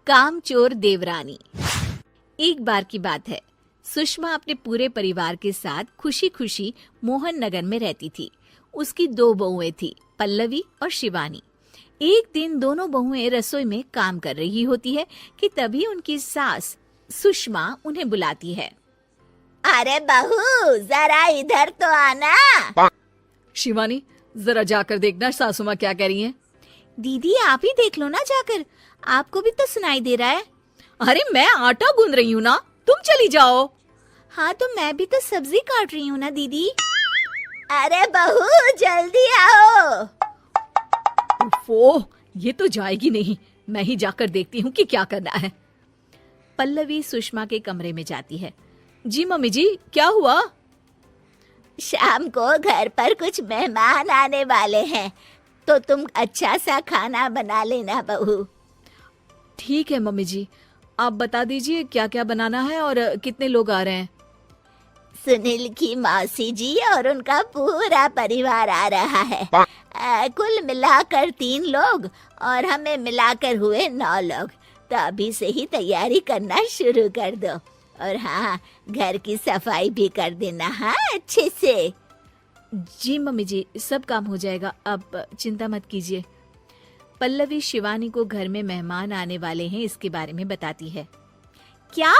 कामचोर देवरानी। एक बार की बात है, सुषमा अपने पूरे परिवार के साथ खुशी खुशी मोहन नगर में रहती थी। उसकी 2 बहुएं थी, पल्लवी और शिवानी। एक दिन दोनों बहुएं रसोई में काम कर रही होती है कि तभी उनकी सास सुषमा उन्हें बुलाती है। अरे बहू, जरा इधर तो आना। शिवानी, जरा जाकर देखना सासू माँ क्या कह रही हैं। दीदी आप ही देख लो ना जाकर, आपको भी तो सुनाई दे रहा है। अरे मैं आटा गूंद रही हूँ ना, तुम चली जाओ। हाँ तो मैं भी तो सब्जी काट रही हूँ ना दीदी। अरे बहू जल्दी आओ। ओह, ये तो जाएगी नहीं, मैं ही जाकर देखती हूँ कि क्या करना है। पल्लवी सुषमा के कमरे में जाती है। जी मम्मी जी, क्या हुआ? शाम को घर पर कुछ मेहमान आने वाले हैं, तो तुम अच्छा सा खाना बना लेना बहू। ठीक है मम्मी जी, आप बता दीजिए क्या क्या बनाना है और कितने लोग आ रहे हैं। सुनील की मौसी जी और उनका पूरा परिवार आ रहा है। कुल मिलाकर 3 लोग और हमें मिलाकर हुए 9 लोग। तो अभी से ही तैयारी करना शुरू कर दो। और हाँ, घर की सफाई भी कर देना, हाँ अच्छे से। जी मम्मी जी, सब काम हो जाएगा, आप चिंता मत कीजिए। पल्लवी शिवानी को घर में मेहमान आने वाले हैं इसके बारे में बताती है। क्या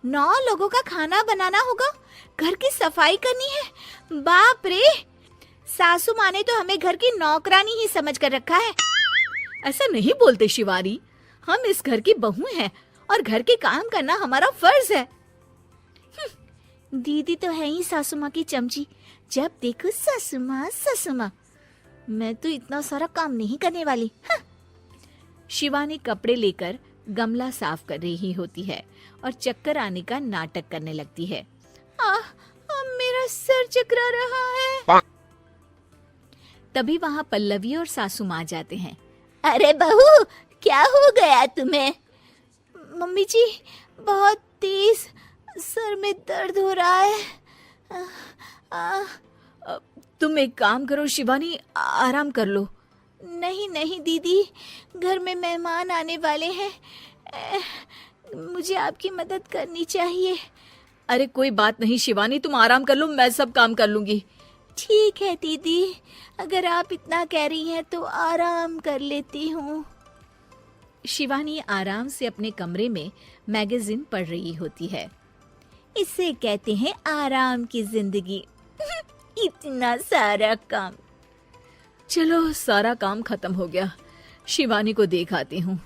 9 लोगों का खाना बनाना होगा, घर की सफाई करनी है? बाप रे, सासू माँ ने तो हमें घर की नौकरानी ही समझ कर रखा है। ऐसा नहीं बोलते शिवानी, हम इस घर की बहू हैं और घर के काम करना हमारा फर्ज है। दीदी तो है ही सासू माँ की चमची, जब देखो सासू माँ सासू माँ। मैं तो इतना सारा काम नहीं करने वाली। शिवानी कपड़े लेकर गमला साफ कर रही होती है और चक्कर आने का नाटक करने लगती है। मेरा सर चकरा रहा है। तभी वहाँ पल्लवी और सासू माँ जाते हैं। अरे बहू, क्या हो गया तुम्हें? मम्मी जी, बहुत तेज सर में दर्द हो रहा है। तुम एक काम करो शिवानी, आराम कर लो। नहीं नहीं दीदी, घर में मेहमान आने वाले हैं, मुझे आपकी मदद करनी चाहिए। अरे कोई बात नहीं शिवानी, तुम आराम कर लो, मैं सब काम कर लूंगी। ठीक है दीदी, अगर आप इतना कह रही हैं तो आराम कर लेती हूँ। शिवानी आराम से अपने कमरे में मैगजीन पढ़ रही होती है। इसे कहते हैं आराम की जिंदगी। इतना सारा काम। चलो सारा काम खत्म हो गया, शिवानी को देख आती हूँ।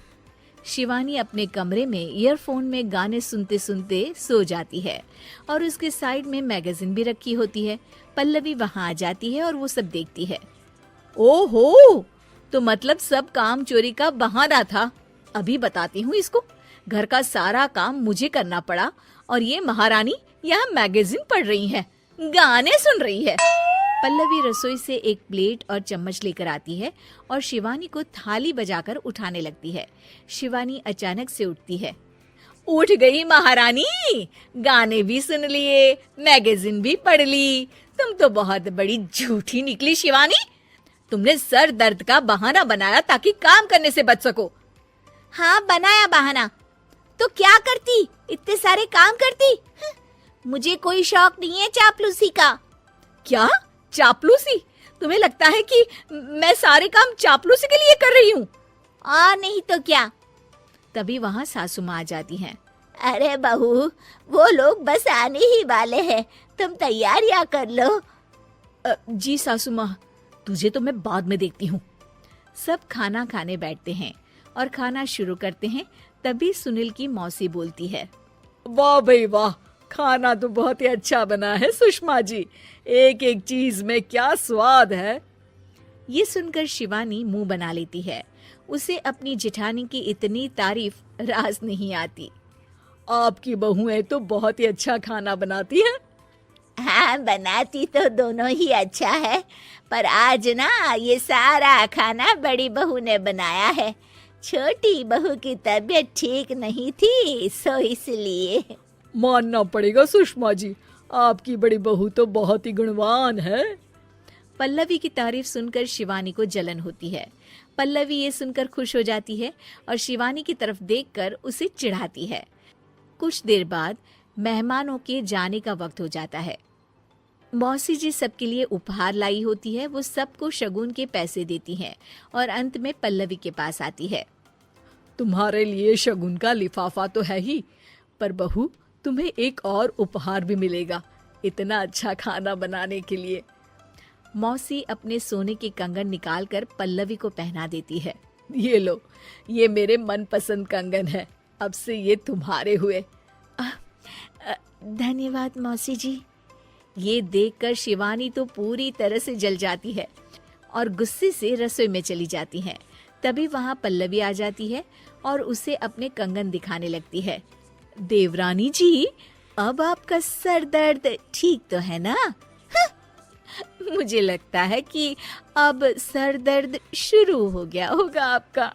शिवानी अपने कमरे में ईयरफोन में गाने सुनते सुनते सो जाती है और उसके साइड में मैगजीन भी रखी होती है। पल्लवी वहाँ आ जाती है और वो सब देखती है। ओहो, तो मतलब सब काम चोरी का बहाना था। अभी बताती हूँ इसको। घर का सारा काम मुझे करना पड़ा और ये महारानी यहाँ मैगजीन पढ़ रही है, गाने सुन रही है। पल्लवी रसोई से एक प्लेट और चम्मच लेकर आती है और शिवानी को थाली बजाकर उठाने लगती है। शिवानी अचानक से उठती है। उठ गई महारानी, गाने भी सुन लिए, मैगजीन भी पढ़ ली। तुम तो बहुत बड़ी झूठी निकली शिवानी। तुमने सर दर्द का बहाना बनाया ताकि काम करने से बच सको। हाँ बनाया बहाना, तो क्या करती, इतने सारे काम करती। मुझे कोई शौक नहीं है चापलूसी का। क्या चापलूसी? तुम्हें लगता है कि मैं सारे काम चापलूसी के लिए कर रही हूँ? और नहीं तो क्या। तभी वहाँ सासू माँ आ जाती हैं। अरे बहू, वो लोग बस आने ही वाले हैं, तुम तैयारियां कर लो। जी सासू माँ, तुझे तो मैं बाद में देखती हूँ। सब खाना खाने बैठते हैं और खाना शुरू करते हैं। तभी सुनील की मौसी बोलती है। वाह भाई वाह, खाना तो बहुत ही अच्छा बना है सुषमा जी, एक एक चीज में क्या स्वाद है। ये सुनकर शिवानी मुंह बना लेती है। उसे अपनी जेठानी की इतनी तारीफ रास नहीं आती। आपकी बहुएं तो बहुत ही अच्छा खाना बनाती हैं। हाँ, बनाती तो दोनों ही अच्छा है, पर आज ना ये सारा खाना बड़ी बहू ने बनाया है। छोटी बहू की तबीयत ठीक नहीं थी, सो इसलिए। मानना पड़ेगा सुषमा जी, आपकी बड़ी बहू तो बहुत ही गुणवान है। पल्लवी की तारीफ सुनकर शिवानी को जलन होती है, पल्लवी ये सुनकर खुश हो जाती है और शिवानी की तरफ देखकर उसे चिढ़ाती है। कुछ देर बाद मेहमानों के जाने का वक्त हो जाता है। मौसी जी सबके लिए उपहार लाई होती है। वो सबको शगुन के पैसे देती हैं और अंत में पल्लवी के पास आती है। तुम्हारे लिए शगुन का लिफाफा तो है ही, पर बहू तुम्हें एक और उपहार भी मिलेगा इतना अच्छा खाना बनाने के लिए। मौसी अपने सोने के कंगन निकालकर पल्लवी को पहना देती है। ये लो, ये मेरे मनपसंद कंगन है, अब से ये तुम्हारे हुए। धन्यवाद मौसी जी। ये देखकर शिवानी तो पूरी तरह से जल जाती है और गुस्से से रसोई में चली जाती है। तभी वहां पल्लवी आ जाती है और उसे अपने कंगन दिखाने लगती है। देवरानी जी, अब आपका सर दर्द ठीक तो है ना? मुझे लगता है कि अब सर दर्द शुरू हो गया होगा आपका।